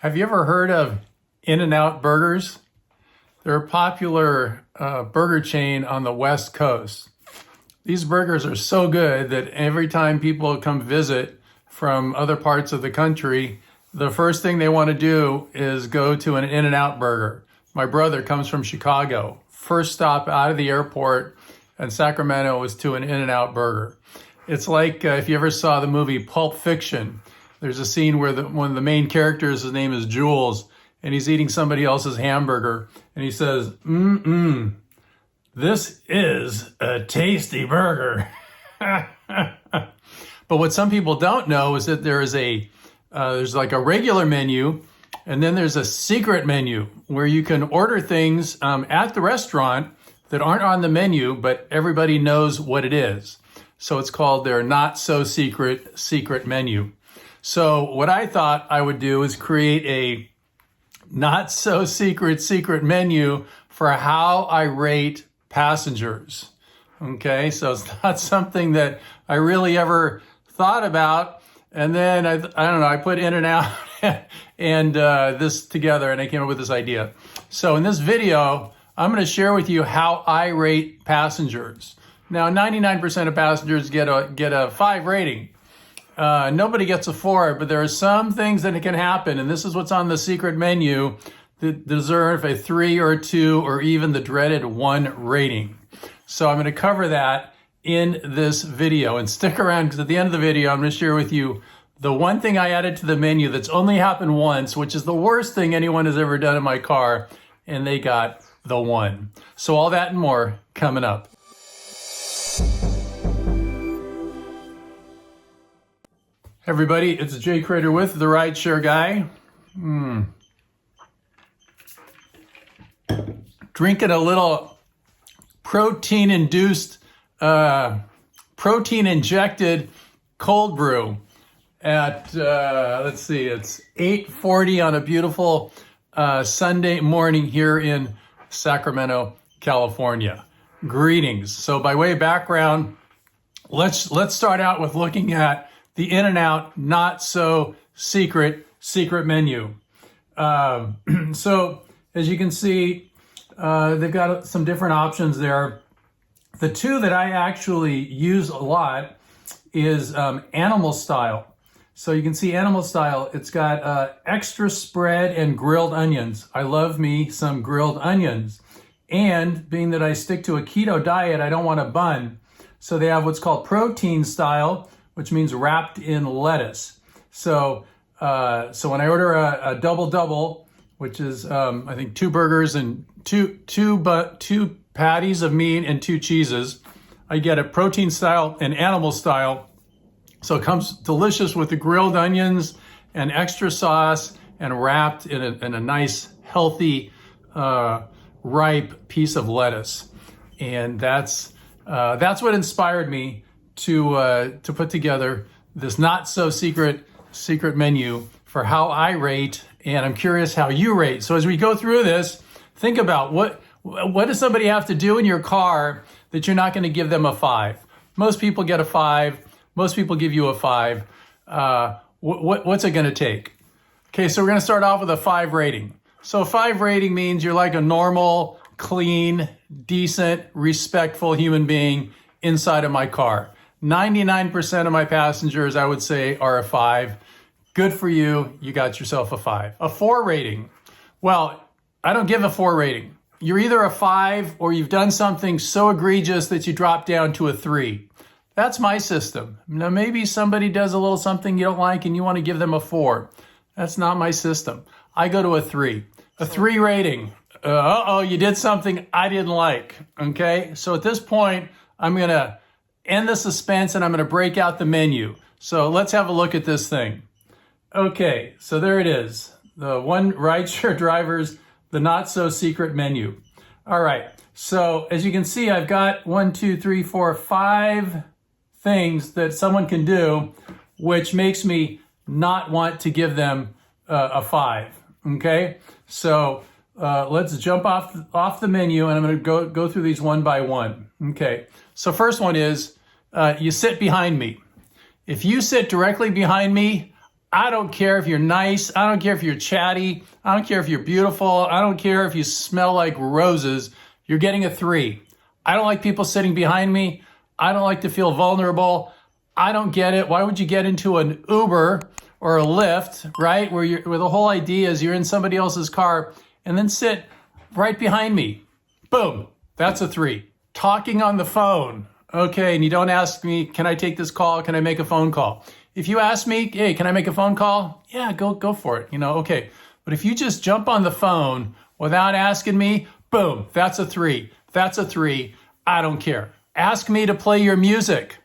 Have you ever heard of In-N-Out Burgers? They're a popular burger chain on the West Coast. These burgers are so good that every time people come visit from other parts of the country, the first thing they want to do is go to an In-N-Out burger. My brother comes from Chicago. First stop out of the airport in Sacramento was to an In-N-Out burger. It's like if you ever saw the movie Pulp Fiction. There's a scene where one of the main characters, his name is Jules, and he's eating somebody else's hamburger, and he says, this is a tasty burger. But what some people don't know is that there's like a regular menu, and then there's a secret menu where you can order things at the restaurant that aren't on the menu, but everybody knows what it is. So it's called their not so secret menu. So what I thought I would do is create a not so secret menu for how I rate passengers. Okay, so it's not something that I really ever thought about. And then I don't know, I put In-N-Out and this together, and I came up with this idea. So in this video, I'm going to share with you how I rate passengers. Now, 99% of passengers get a 5 rating. Nobody gets a 4, but there are some things that can happen, and this is what's on the secret menu that deserve a 3 or a 2 or even the dreaded 1 rating. So I'm going to cover that in this video, and stick around because at the end of the video I'm going to share with you the one thing I added to the menu that's only happened once, which is the worst thing anyone has ever done in my car, and they got the 1. So all that and more coming up. Everybody, it's Jay Crater with the RideShare Guy. Drinking a little protein-injected cold brew at, let's see, it's 8:40 on a beautiful Sunday morning here in Sacramento, California. Greetings. So by way of background, let's start out with looking at the In-N-Out not so secret menu. So as you can see, they've got some different options there. The two that I actually use a lot is animal style. So you can see animal style, it's got extra spread and grilled onions. I love me some grilled onions. And being that I stick to a keto diet, I don't want a bun. So they have what's called protein style, which means wrapped in lettuce. So when I order a double, which is I think 2 burgers and two patties of meat and 2 cheeses, I get a protein style and animal style. So it comes delicious with the grilled onions and extra sauce and wrapped in a nice, healthy, ripe piece of lettuce. And that's what inspired me to put together this not so secret menu for how I rate, and I'm curious how you rate. So as we go through this, think about what does somebody have to do in your car that you're not going to give them a 5. Most people get a 5. Most people give you a 5. What's it going to take? Okay, so we're going to start off with a 5 rating. So a 5 rating means you're like a normal, clean, decent, respectful human being inside of my car. 99% of my passengers, I would say, are a 5. Good for you. You got yourself a 5. A 4 rating. Well, I don't give a 4 rating. You're either a 5 or you've done something so egregious that you drop down to a 3. That's my system. Now, maybe somebody does a little something you don't like and you want to give them a 4. That's not my system. I go to a 3. A 3 rating. You did something I didn't like. Okay? So at this point, I'm going to end the suspense and I'm going to break out the menu. So let's have a look at this thing. Okay, so there it is. The one rideshare drivers, the not so secret menu. All right, so as you can see, I've got 1, 2, 3, 4, 5 things that someone can do, which makes me not want to give them a 5. Okay, so let's jump off the menu, and I'm going to go through these one by one. Okay, so first one is you sit behind me. If you sit directly behind me, I don't care if you're nice. I don't care if you're chatty. I don't care if you're beautiful. I don't care if you smell like roses. You're getting a 3. I don't like people sitting behind me. I don't like to feel vulnerable. I don't get it. Why would you get into an Uber or a Lyft, right? Where the whole idea is you're in somebody else's car and then sit right behind me. Boom. That's a 3. Talking on the phone. Okay, and you don't ask me, can I take this call? Can I make a phone call? If you ask me, hey, can I make a phone call? Yeah, go for it. Okay. But if you just jump on the phone without asking me, boom, that's a 3. That's a 3. I don't care. Ask me to play your music.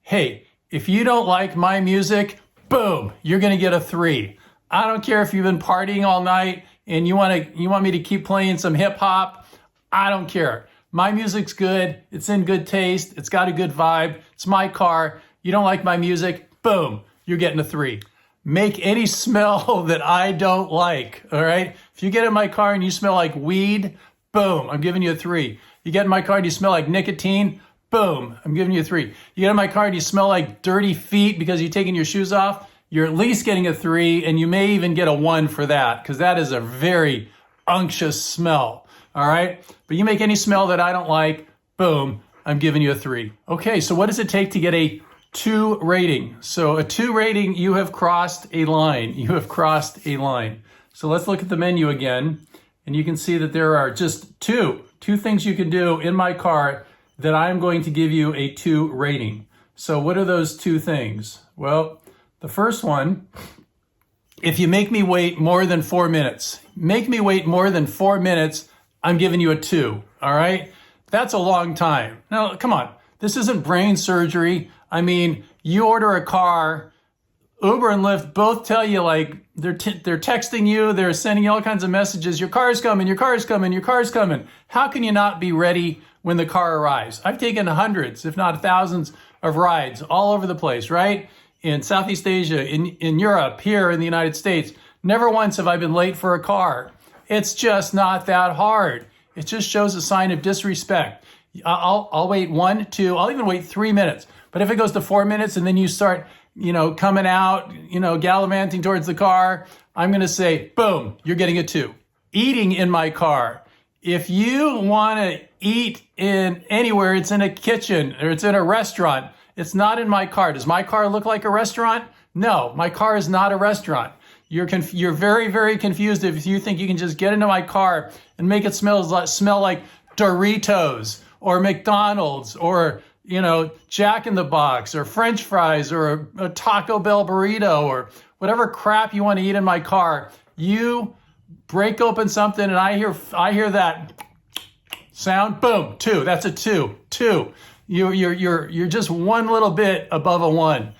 Hey, if you don't like my music, boom, you're going to get a 3. I don't care if you've been partying all night and you want me to keep playing some hip hop. I don't care. My music's good. It's in good taste. It's got a good vibe. It's my car. You don't like my music? Boom, you're getting a 3. Make any smell that I don't like, all right? If you get in my car and you smell like weed, boom, I'm giving you a 3. You get in my car and you smell like nicotine, boom, I'm giving you a 3. You get in my car and you smell like dirty feet because you're taking your shoes off, you're at least getting a 3, and you may even get a 1 for that because that is a very unctuous smell, all right? But you make any smell that I don't like, boom, I'm giving you a 3. Okay, so what does it take to get a 2 rating? So a 2 rating, you have crossed a line. You have crossed a line. So let's look at the menu again, and you can see that there are just two things you can do in my car that I'm going to give you a 2 rating. So what are those 2 things? Well, the first one, if you make me wait more than 4 minutes, I'm giving you a 2, all right? That's a long time. Now, come on. This isn't brain surgery. I mean, you order a car, Uber and Lyft both tell you, like, they're texting you, they're sending you all kinds of messages. Your car's coming, your car's coming, your car's coming. How can you not be ready when the car arrives? I've taken hundreds, if not thousands, of rides all over the place, right? In Southeast Asia, in Europe, here in the United States. Never once have I been late for a car. It's just not that hard. It just shows a sign of disrespect. I'll wait 1, 2, I'll even wait 3 minutes. But if it goes to 4 minutes and then you start, coming out, gallivanting towards the car, I'm going to say, boom, you're getting a 2. Eating in my car. If you want to eat in anywhere, it's in a kitchen or it's in a restaurant. It's not in my car. Does my car look like a restaurant? No, my car is not a restaurant. You're very, very confused if you think you can just get into my car and make it smell like Doritos or McDonald's or, Jack in the Box or French fries or a Taco Bell burrito or whatever crap you want to eat in my car. You break open something and I hear that sound, boom, 2. That's a 2. 2. You're just one little bit above a 1.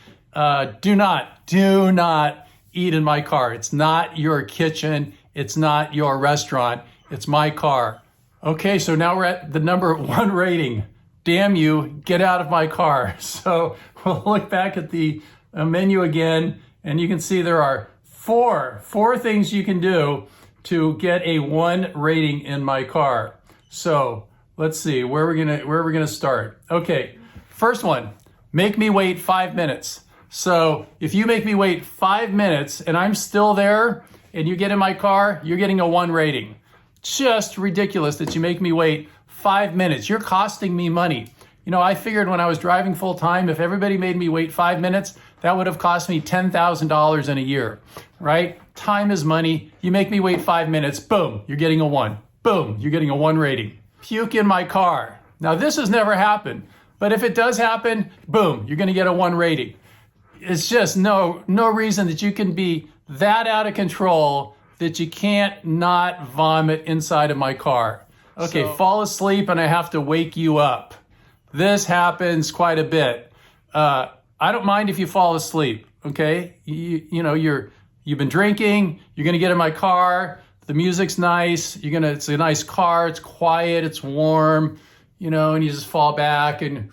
Do not eat in my car. It's not your kitchen. It's not your restaurant. It's my car. Okay, so now we're at the number 1 rating. Damn you, get out of my car. So we'll look back at the menu again, and you can see there are four things you can do to get a 1 rating in my car. So let's see, where are we gonna start? Okay, first one, make me wait 5 minutes. So if you make me wait 5 minutes and I'm still there and you get in my car, you're getting a 1 rating. Just ridiculous that you make me wait 5 minutes. You're costing me money. I figured when I was driving full time, if everybody made me wait 5 minutes, that would have cost me $10,000 in a year, right? Time is money. You make me wait 5 minutes, boom, you're getting a 1. Boom, you're getting a 1 rating. Puke in my car. Now this has never happened, but if it does happen, boom, you're gonna get a 1 rating. It's just no reason that you can be that out of control that you can't not vomit inside of my car. Okay, fall asleep and I have to wake you up. This happens quite a bit. I don't mind if you fall asleep, okay? You've been drinking, you're gonna get in my car, the music's nice, it's a nice car, it's quiet, it's warm, and you just fall back and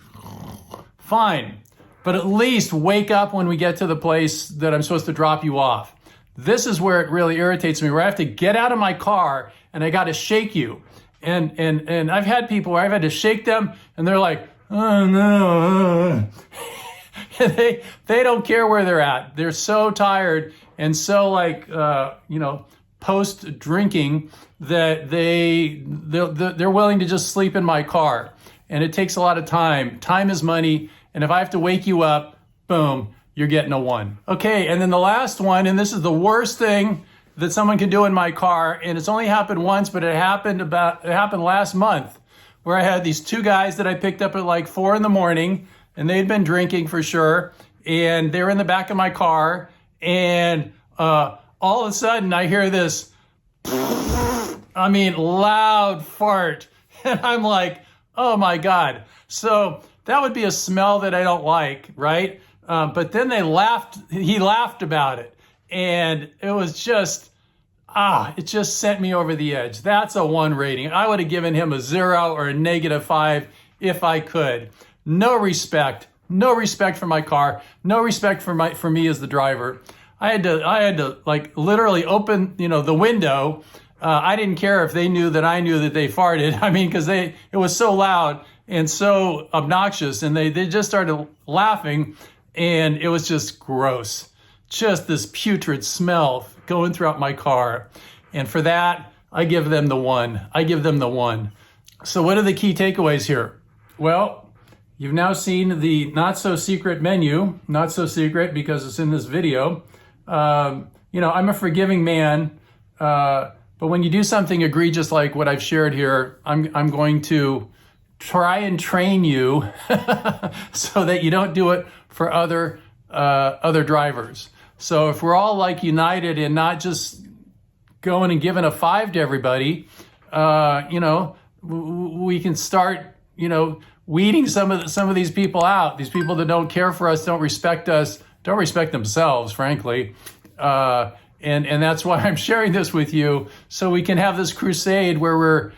fine. But at least wake up when we get to the place that I'm supposed to drop you off. This is where it really irritates me, where I have to get out of my car and I got to shake you. And I've had people where I've had to shake them and they're like, oh no. They don't care where they're at. They're so tired and so like post drinking that they're willing to just sleep in my car. And it takes a lot of time. Time is money. And if I have to wake you up, boom, you're getting a 1. Okay, and then the last one, and this is the worst thing that someone can do in my car, and it's only happened once, but it happened last month, where I had these 2 guys that I picked up at like 4 in the morning, and they'd been drinking for sure, and they were in the back of my car, and all of a sudden I hear this, loud fart, and I'm like, oh my God. So that would be a smell that I don't like, right? But then he laughed about it. And it was just, it just sent me over the edge. That's a 1 rating. I would have given him a 0 or a -5 if I could. No respect for my car, no respect for me as the driver. I had to like literally open, the window. I didn't care if they knew that I knew that they farted. Because it was so loud and so obnoxious, and they just started laughing, and it was just gross. Just this putrid smell going throughout my car. And for that, I give them the 1. So what are the key takeaways here? Well, you've now seen the not so secret menu. Not so secret because it's in this video. I'm a forgiving man. But when you do something egregious like what I've shared here, I'm going to try and train you so that you don't do it for other drivers. So if we're all like united and not just going and giving a 5 to everybody, we can start, weeding some of these people out. These people that don't care for us, don't respect us, don't respect themselves, frankly. And that's why I'm sharing this with you, so we can have this crusade where we're,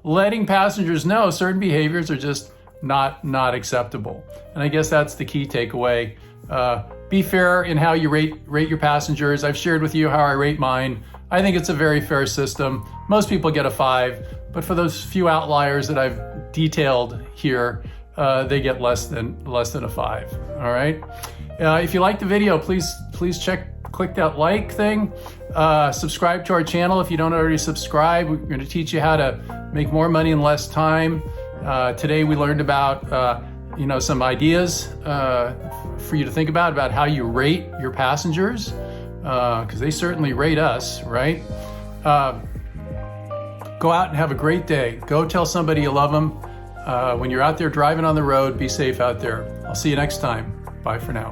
letting passengers know certain behaviors are just not acceptable. And I guess that's the key takeaway. Be fair in how you rate your passengers. I've shared with you how I rate mine. I think it's a very fair system. Most people get a 5, but for those few outliers that I've detailed here, they get less than a 5. All right. If you like the video, please click that like thing. Subscribe to our channel if you don't already subscribe. We're going to teach you how to make more money in less time. Today we learned about some ideas for you to think about how you rate your passengers, because they certainly rate us, right? Go out and have a great day. Go tell somebody you love them. When you're out there driving on the road, be safe out there. I'll see you next time. Bye for now.